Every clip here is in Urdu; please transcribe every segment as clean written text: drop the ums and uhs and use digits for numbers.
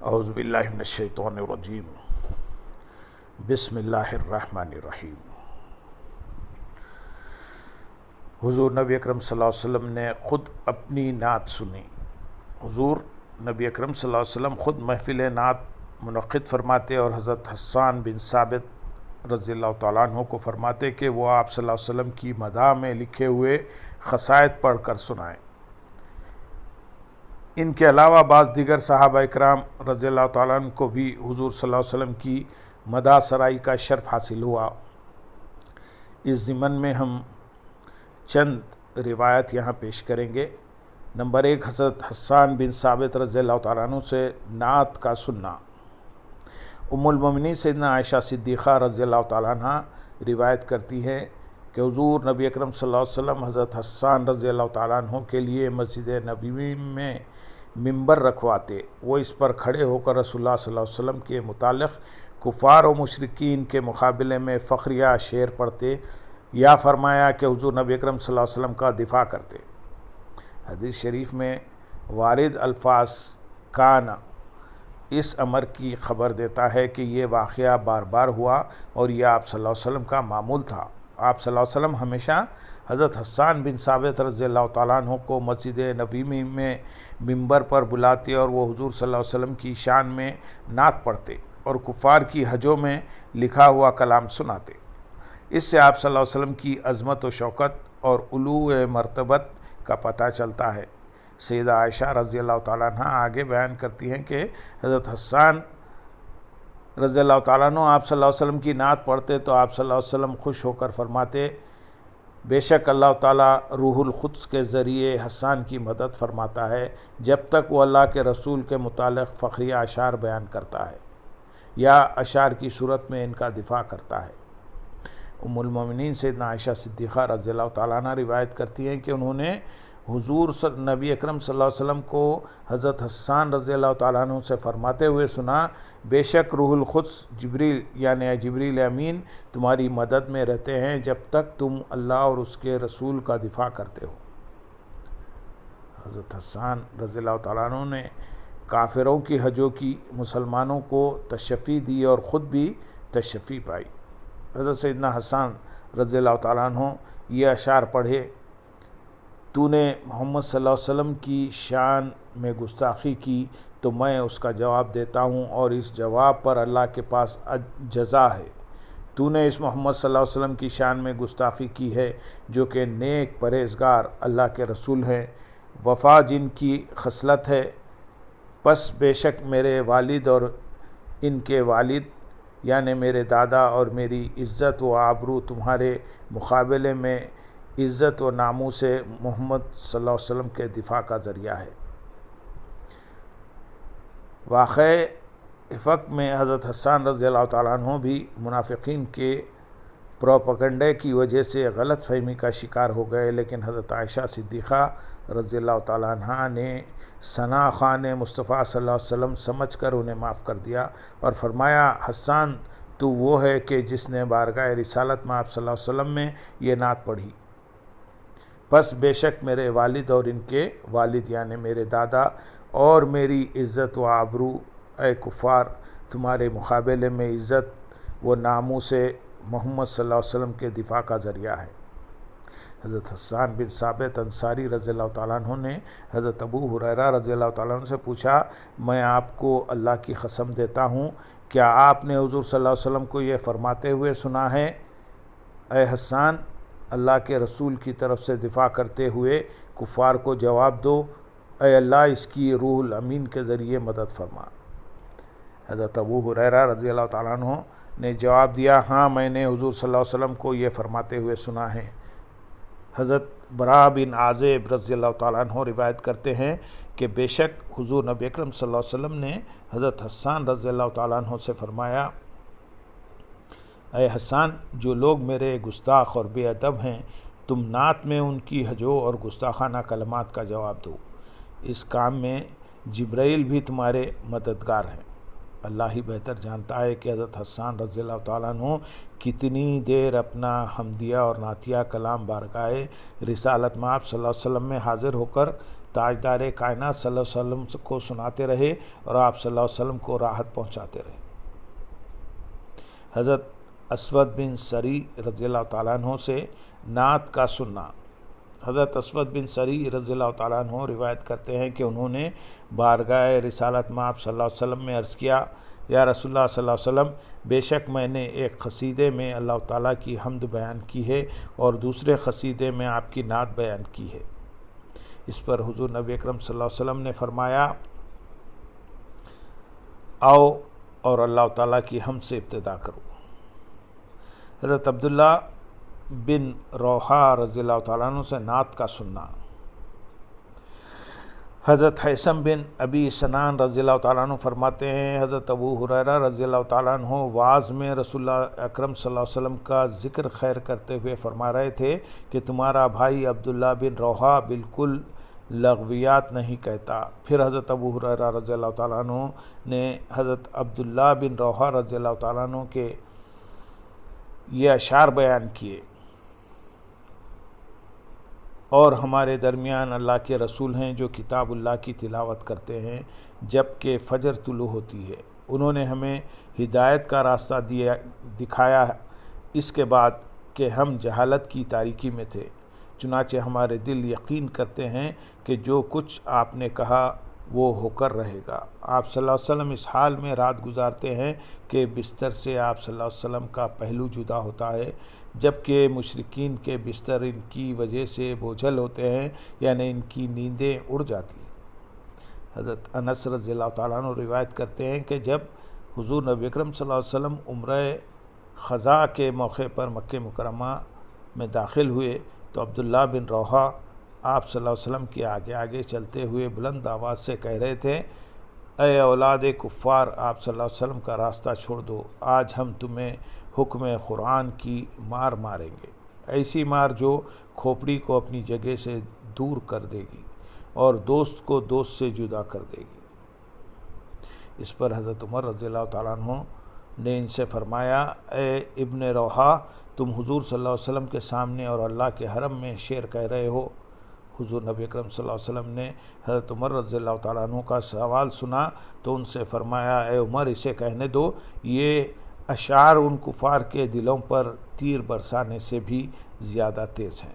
اعوذ باللہ من الشیطان الرجیم بسم اللہ الرحمن الرحیم۔ حضور نبی اکرم صلی اللہ علیہ وسلم نے خود اپنی نعت سنی۔ حضور نبی اکرم صلی اللہ علیہ وسلم خود محفل نعت منعقد فرماتے اور حضرت حسان بن ثابت رضی اللہ تعالیٰ عنہ کو فرماتے کہ وہ آپ صلی اللہ علیہ وسلم کی مداح میں لکھے ہوئے قصائد پڑھ کر سنائیں۔ ان کے علاوہ بعض دیگر صحابہ اکرام رضی اللہ تعالیٰ عنہ کو بھی حضور صلی اللہ علیہ وسلم کی مداح سرائی کا شرف حاصل ہوا۔ اس ضمن میں ہم چند روایت یہاں پیش کریں گے۔ نمبر 1، حضرت حسان بن ثابت رضی اللہ تعالیٰ عنہ سے نعت کا سننا۔ ام المومنین سیدنا عائشہ صدیقہ رضی اللہ تعالیٰ عنہ روایت کرتی ہے کہ حضور نبی اکرم صلی اللہ علیہ وسلم حضرت حسان رضی اللہ تعالیٰ عنہ کے لیے مسجد نبوی میں ممبر رکھواتے۔ وہ اس پر کھڑے ہو کر رسول اللہ صلی اللہ علیہ وسلم کے متعلق کفار و مشرکین کے مقابلے میں فخریہ شعر پڑھتے یا فرمایا کہ حضور نبی اکرم صلی اللہ علیہ وسلم کا دفاع کرتے۔ حدیث شریف میں وارد الفاظ کان اس امر کی خبر دیتا ہے کہ یہ واقعہ بار بار ہوا اور یہ آپ صلی اللہ علیہ وسلم کا معمول تھا۔ آپ صلی اللہ علیہ وسلم ہمیشہ حضرت حسان بن ثابت رضی اللہ تعالیٰ عنہ کو مسجد نبوی میں ممبر پر بلاتے اور وہ حضور صلی اللہ علیہ وسلم کی شان میں نعت پڑھتے اور کفار کی حجوں میں لکھا ہوا کلام سناتے۔ اس سے آپ صلی اللہ علیہ وسلم کی عظمت و شوکت اور علو مرتبت کا پتہ چلتا ہے۔ سیدہ عائشہ رضی اللہ تعالیٰ عنہ آگے بیان کرتی ہیں کہ حضرت حسان رضی اللہ تعالیٰ عنہ آپ صلی اللہ علیہ وسلم کی نعت پڑھتے تو آپ صلی اللہ علیہ وسلم خوش ہو کر فرماتے، بے شک اللہ تعالیٰ روح القدس کے ذریعے حسان کی مدد فرماتا ہے جب تک وہ اللہ کے رسول کے متعلق فخریہ اشعار بیان کرتا ہے یا اشعار کی صورت میں ان کا دفاع کرتا ہے۔ ام المومنین سیدنا عائشہ صدیقہ رضی اللہ تعالیٰ عنہ روایت کرتی ہیں کہ انہوں نے حضور نبی اکرم صلی اللہ علیہ وسلم کو حضرت حسان رضی اللہ تعالیٰ عنہ سے فرماتے ہوئے سنا، بے شک روح القدس جبریل یعنی جبریل امین تمہاری مدد میں رہتے ہیں جب تک تم اللہ اور اس کے رسول کا دفاع کرتے ہو۔ حضرت حسان رضی اللہ تعالیٰ عنہ نے کافروں کی حجوں کی مسلمانوں کو تشفی دی اور خود بھی تشفی پائی۔ حضرت سیدنا حسان رضی اللہ تعالیٰ عنہ یہ اشعار پڑھے، تو نے محمد صلی اللہ علیہ وسلم کی شان میں گستاخی کی تو میں اس کا جواب دیتا ہوں اور اس جواب پر اللہ کے پاس جزا ہے۔ تو نے اس محمد صلی اللہ علیہ وسلم کی شان میں گستاخی کی ہے جو کہ نیک پرہیزگار اللہ کے رسول ہیں، وفا جن کی خصلت ہے، پس بے شک میرے والد اور ان کے والد یعنی میرے دادا اور میری عزت و آبرو تمہارے مقابلے میں عزت و ناموس سے محمد صلی اللہ علیہ وسلم کے دفاع کا ذریعہ ہے۔ واقعہ افق میں حضرت حسان رضی اللہ تعالیٰ عنہ بھی منافقین کے پروپیگنڈے کی وجہ سے غلط فہمی کا شکار ہو گئے، لیکن حضرت عائشہ صدیقہ رضی اللہ تعالیٰ عنہ نے ثنا خوان مصطفیٰ صلی اللہ علیہ وسلم سمجھ کر انہیں معاف کر دیا اور فرمایا، حسان تو وہ ہے کہ جس نے بارگاہ رسالت میں آپ صلی اللہ علیہ وسلم میں یہ نعت پڑھی، پس بے شک میرے والد اور ان کے والد یعنی میرے دادا اور میری عزت و آبرو اے کفار تمہارے مقابلے میں عزت و ناموس سے محمد صلی اللہ علیہ وسلم کے دفاع کا ذریعہ ہے۔ حضرت حسان بن ثابت انصاری رضی اللہ تعالیٰ عنہ نے حضرت ابو ہریرہ رضی اللہ تعالیٰ عنہ سے پوچھا، میں آپ کو اللہ کی قسم دیتا ہوں، کیا آپ نے حضور صلی اللہ علیہ وسلم کو یہ فرماتے ہوئے سنا ہے، اے حسان اللہ کے رسول کی طرف سے دفاع کرتے ہوئے کفار کو جواب دو، اے اللہ اس کی روح الامین کے ذریعے مدد فرما۔ حضرت ابو ہریرہ رضی اللہ تعالیٰ عنہ نے جواب دیا، ہاں میں نے حضور صلی اللہ علیہ وسلم کو یہ فرماتے ہوئے سنا ہے۔ حضرت برا بن عازب رضی اللہ تعالیٰ عنہ روایت کرتے ہیں کہ بے شک حضور نبی اکرم صلی اللہ علیہ وسلم نے حضرت حسان رضی اللہ تعالیٰ عنہ سے فرمایا، اے حسان جو لوگ میرے گستاخ اور بے ادب ہیں تم نعت میں ان کی حجوں اور گستاخانہ کلمات کا جواب دو، اس کام میں جبرائیل بھی تمہارے مددگار ہیں۔ اللہ ہی بہتر جانتا ہے کہ حضرت حسان رضی اللہ تعالیٰ عنہ کتنی دیر اپنا حمدیہ اور نعتیہ کلام بارگاہ رسالت میں آپ صلی اللہ علیہ وسلم میں حاضر ہو کر تاجدار کائنات صلی اللہ علیہ وسلم کو سناتے رہے اور آپ صلی اللہ علیہ وسلم کو راحت پہنچاتے رہے۔ حضرت اسود بن سری رضی اللہ تعالیٰ عنہ سے نعت کا سننا۔ حضرت اسود بن سری رضی اللہ تعالیٰ عنہ روایت کرتے ہیں کہ انہوں نے بارگاہ رسالت میں آپ صلی اللہ علیہ وسلم میں عرض کیا، یا رسول اللہ صلی اللہ علیہ وسلم، بے شک میں نے ایک قصیدے میں اللہ تعالیٰ کی حمد بیان کی ہے اور دوسرے قصیدے میں آپ کی نعت بیان کی ہے۔ اس پر حضور نبی اکرم صلی اللہ علیہ وسلم نے فرمایا، آؤ اور اللہ تعالیٰ کی حمد سے ابتدا کرو۔ حضرت عبداللہ بن روحہ رضی اللہ تعالیٰ عنہ سے نعت کا سننا۔ حضرت حیثم بن ابی سنان رضی اللہ تعالیٰ عنہ فرماتے ہیں، حضرت ابو ہریرہ رضی اللہ تعالیٰ عنہ وعظ میں رسول اللہ اکرم صلی اللہ علیہ وسلم کا ذکر خیر کرتے ہوئے فرما رہے تھے کہ تمہارا بھائی عبداللہ بن روحہ بالکل لغویات نہیں کہتا۔ پھر حضرت ابو ہریرہ رضی اللہ تعالیٰ عنہ نے حضرت عبداللہ بن روحہ رضی اللہ تعالیٰ عنہ کے یہ اشعار بیان کیے، اور ہمارے درمیان اللہ کے رسول ہیں جو کتاب اللہ کی تلاوت کرتے ہیں جب کہ فجر طلوع ہوتی ہے۔ انہوں نے ہمیں ہدایت کا راستہ دکھایا اس کے بعد کہ ہم جہالت کی تاریکی میں تھے، چنانچہ ہمارے دل یقین کرتے ہیں کہ جو کچھ آپ نے کہا وہ ہو کر رہے گا۔ آپ صلی اللہ علیہ وسلم اس حال میں رات گزارتے ہیں کہ بستر سے آپ صلی اللہ علیہ وسلم کا پہلو جدا ہوتا ہے، جبکہ مشرکین کے بستر ان کی وجہ سے بوجھل ہوتے ہیں، یعنی ان کی نیندیں اڑ جاتی ہیں۔ حضرت انس رضی اللہ تعالیٰ عنہ روایت کرتے ہیں کہ جب حضور نبی اکرم صلی اللہ علیہ وسلم عمرہ خزاں کے موقع پر مکہ مکرمہ میں داخل ہوئے تو عبداللہ بن روحہ آپ صلی اللہ علیہ وسلم کے آگے آگے چلتے ہوئے بلند آواز سے کہہ رہے تھے، اے اولاد کفار، آپ صلی اللہ علیہ وسلم کا راستہ چھوڑ دو، آج ہم تمہیں حکم قرآن کی مار ماریں گے، ایسی مار جو کھوپڑی کو اپنی جگہ سے دور کر دے گی اور دوست کو دوست سے جدا کر دے گی۔ اس پر حضرت عمر رضی اللہ تعالیٰ عنہ نے ان سے فرمایا، اے ابن روحہ، تم حضور صلی اللہ علیہ وسلم کے سامنے اور اللہ کے حرم میں شعر کہہ رہے ہو۔ حضور نبی اکرم صلی اللہ علیہ وسلم نے حضرت عمر رضی اللہ تعالیٰ عنہ کا سوال سنا تو ان سے فرمایا، اے عمر، اسے کہنے دو، یہ اشعار ان کفار کے دلوں پر تیر برسانے سے بھی زیادہ تیز ہیں۔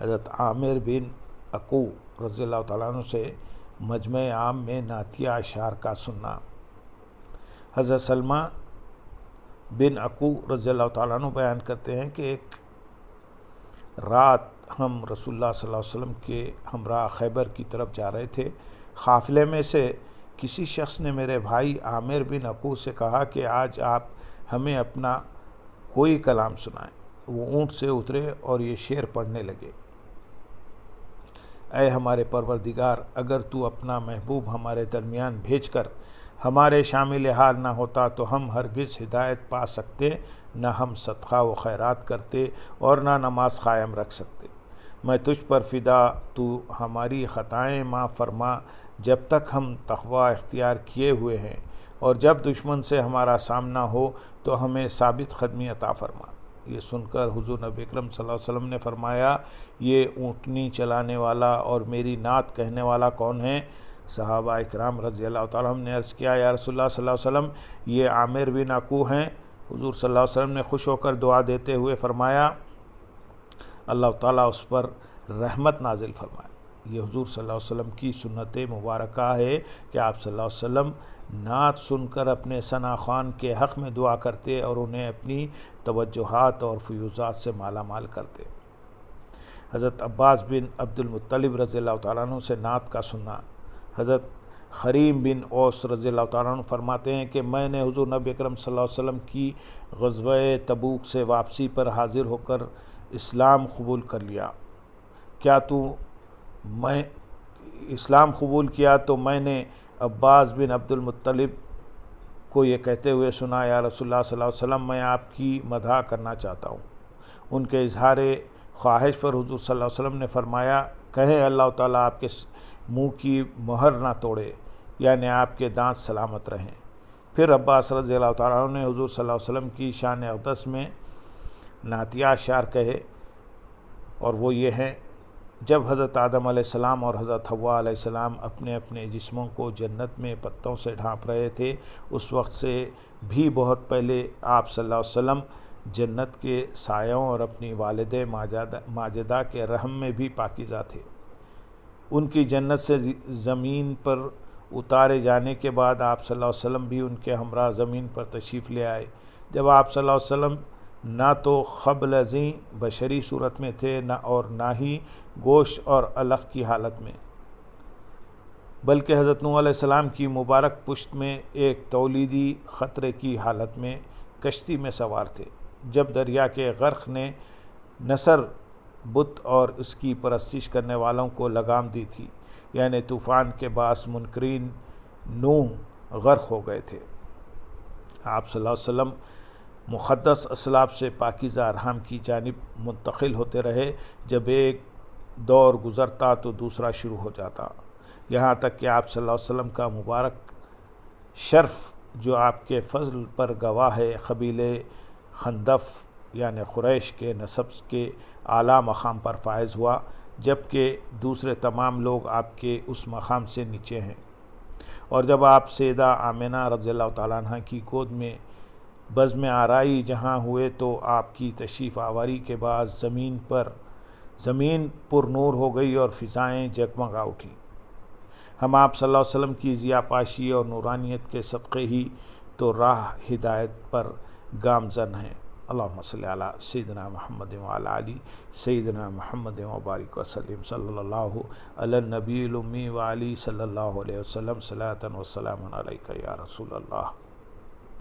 حضرت عامر بن عقو رضی اللہ تعالیٰ عنہ سے مجمع عام میں نعتیہ اشعار کا سننا۔ حضرت سلمہ بن عقو رضی اللہ تعالیٰ عنہ بیان کرتے ہیں کہ ایک رات ہم رسول اللہ صلی اللہ علیہ وسلم کے ہمراہ خیبر کی طرف جا رہے تھے۔ قافلے میں سے کسی شخص نے میرے بھائی عامر بن عقو سے کہا کہ آج آپ ہمیں اپنا کوئی کلام سنائیں۔ وہ اونٹ سے اترے اور یہ شعر پڑھنے لگے، اے ہمارے پروردگار، اگر تو اپنا محبوب ہمارے درمیان بھیج کر ہمارے شامل حال نہ ہوتا تو ہم ہرگز ہدایت پا سکتے، نہ ہم صدقہ و خیرات کرتے اور نہ نماز قائم رکھ سکتے۔ میں تجھ پر فدا، تو ہماری خطائیں معاف فرما جب تک ہم تقوی اختیار کیے ہوئے ہیں، اور جب دشمن سے ہمارا سامنا ہو تو ہمیں ثابت قدمی عطا فرما۔ یہ سن کر حضور نبی اکرم صلی اللہ علیہ وسلم نے فرمایا، یہ اونٹنی چلانے والا اور میری نعت کہنے والا کون ہے؟ صحابہ اکرام رضی اللہ تعالیٰ عنہ نے عرض کیا، یا رسول اللہ صلی اللہ علیہ وسلم، یہ عامر بن عقو ہیں۔ حضور صلی اللہ علیہ وسلم نے خوش ہو کر دعا دیتے ہوئے فرمایا، اللہ تعالیٰ اس پر رحمت نازل فرمائے۔ یہ حضور صلی اللہ علیہ وسلم کی سنت مبارکہ ہے کہ آپ صلی اللہ علیہ وسلم نعت سن کر اپنے ثنا خوان کے حق میں دعا کرتے اور انہیں اپنی توجہات اور فیوزات سے مالا مال کرتے۔ حضرت عباس بن عبد المطلب رضی اللہ تعالیٰ عنہ سے نعت کا سننا۔ حضرت خریم بن اوس رضی اللہ تعالیٰ عنہ فرماتے ہیں کہ میں نے حضور نبی اکرم صلی اللہ علیہ وسلم کی غزوہ تبوک سے واپسی پر حاضر ہو کر اسلام قبول کر لیا۔ میں اسلام قبول کیا تو میں نے عباس بن عبد المطلب کو یہ کہتے ہوئے سنا، یا رسول اللہ صلی اللہ علیہ وسلم، میں آپ کی مدح کرنا چاہتا ہوں۔ ان کے اظہار خواہش پر حضور صلی اللہ علیہ وسلم نے فرمایا، کہیں اللہ تعالیٰ آپ کے منہ کی مہر نہ توڑے، یعنی آپ کے دانت سلامت رہیں۔ پھر عباس رضی اللہ تعالیٰ عنہ نے حضور صلی اللہ علیہ وسلم کی شان اقدس میں نعتیہ اشعار کہے، اور وہ یہ ہیں، جب حضرت آدم علیہ السلام اور حضرت حوا علیہ السلام اپنے اپنے جسموں کو جنت میں پتوں سے ڈھانپ رہے تھے، اس وقت سے بھی بہت پہلے آپ صلی اللہ علیہ وسلم جنت کے سایوں اور اپنی والد ماجدہ کے رحم میں بھی پاکیزہ تھے۔ ان کی جنت سے زمین پر اتارے جانے کے بعد آپ صلی اللہ علیہ وسلم بھی ان کے ہمراہ زمین پر تشریف لے آئے۔ جب آپ صلی اللہ علیہ وسلم نہ تو قبل ازیں بشری صورت میں تھے نہ ہی گوشت اور علق کی حالت میں، بلکہ حضرت نوح علیہ السلام کی مبارک پشت میں ایک تولیدی خطرے کی حالت میں کشتی میں سوار تھے، جب دریا کے غرق نے نصر بت اور اس کی پرستش کرنے والوں کو لگام دی تھی، یعنی طوفان کے باعث منکرین نوح غرق ہو گئے تھے۔ آپ صلی اللہ علیہ وسلم مقدس اسلاف سے پاکیزہ ارحام کی جانب منتقل ہوتے رہے، جب ایک دور گزرتا تو دوسرا شروع ہو جاتا، یہاں تک کہ آپ صلی اللہ علیہ وسلم کا مبارک شرف جو آپ کے فضل پر گواہ ہے، قبیلے خندف یعنی قریش کے نسب کے اعلیٰ مقام پر فائز ہوا، جبکہ دوسرے تمام لوگ آپ کے اس مقام سے نیچے ہیں۔ اور جب آپ سیدہ آمنہ رضی اللہ تعالیٰ عنہ کی گود میں بزم آرائی جہاں ہوئے تو آپ کی تشریف آوری کے بعد زمین پر نور ہو گئی اور فضائیں جگمگا اٹھیں۔ ہم آپ صلی اللہ علیہ وسلم کی ضیاء پاشی اور نورانیت کے صدقے ہی تو راہ ہدایت پر گامزن ہیں۔ اللہم صلی علی سیدنا محمد وعلی آلہ سیدنا محمد وبارک وسلم، صلی اللہ علی النبی الامی وعلی صلی اللہ علیہ وسلم، صلاۃ و سلام علیک یا رسول اللہ۔